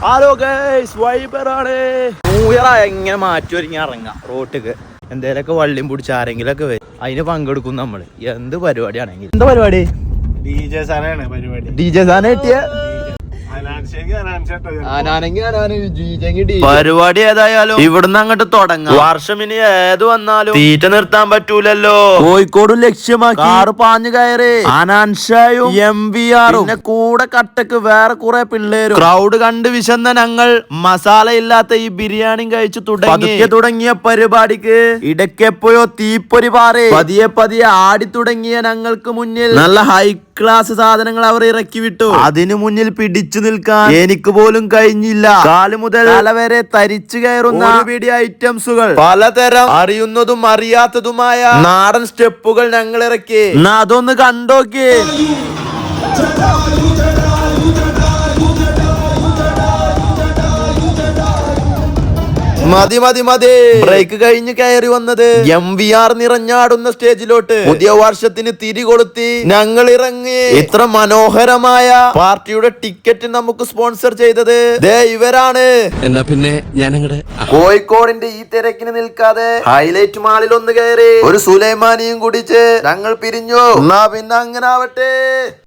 Hello guys, വൈബറാണ്. എങ്ങനെ മാറ്റി ഒരുങ്ങി ഇറങ്ങാം റോട്ടിക്ക്. എന്തേലൊക്കെ വള്ളിയും പിടിച്ച് ആരെങ്കിലൊക്കെ വരും, അതിന് പങ്കെടുക്കും നമ്മള്. എന്ത് പരിപാടിയാണെങ്കിൽ. എന്താ പരിപാടി? DJ സാധനം കിട്ടിയ പരിപാടി ഏതായാലും ഇവിടുന്ന് അങ്ങോട്ട് തുടങ്ങാം. വർഷം ഇനി ഏത് വന്നാലും തീറ്റ നിർത്താൻ പറ്റൂലല്ലോ. കോഴിക്കോടും ലക്ഷ്യമാക്കി കാറ് പാഞ്ഞു കയറി അനാൻഷായും MVR പിന്നെ കൂടെ കട്ടക്ക് വേറെ കുറെ പിള്ളേരും. ക്രൗഡ് കണ്ട് വിശന്ന ഞങ്ങൾ മസാല ഇല്ലാത്ത ഈ ബിരിയാണി കഴിച്ചു തുടങ്ങിയ പരിപാടിക്ക് ഇടയ്ക്കെപ്പോഴോ തീപ്പൊരി പാറേ പതിയെ പതിയെ ആടി തുടങ്ങിയ ഞങ്ങൾക്ക് മുന്നിൽ നല്ല ഹൈ ക്ലാസ് സാധനങ്ങൾ അവർ ഇറക്കി വിട്ടു. അതിനു മുന്നിൽ പിടിച്ചു നിൽക്കാൻ എനിക്ക് പോലും കഴിഞ്ഞില്ല. കാല് മുതൽ തല വരെ തരിച്ചു കയറുന്ന പിടി ഐറ്റംസുകൾ, പലതരം അറിയുന്നതും അറിയാത്തതുമായ നാടൻ സ്റ്റെപ്പുകൾ ഞങ്ങൾ ഇറക്കി. അതൊന്ന് കണ്ടോക്കേ. മതി മതി മതി. ബ്രേക്ക് കഴിഞ്ഞ് കയറി വന്നത് MVR നിറഞ്ഞാടുന്ന സ്റ്റേജിലോട്ട്. പുതിയ വർഷത്തിന് തിരി കൊളുത്തി ഞങ്ങൾ ഇറങ്ങി. ഇത്ര മനോഹരമായ പാർട്ടിയുടെ ടിക്കറ്റ് നമുക്ക് സ്പോൺസർ ചെയ്തത് ദേ ഇവരാണ്. എന്നാ പിന്നെ ഞാനങ്ങടെ കോഴിക്കോടിന്റെ ഈ തിരക്കിന് നിൽക്കാതെ ഹൈലൈറ്റ് മാളിൽ ഒന്ന് കയറി ഒരു സുലൈമാനിയും കുടിച്ച് ഞങ്ങൾ പിരിഞ്ഞു. എന്നാ പിന്നെ അങ്ങനെ ആവട്ടെ.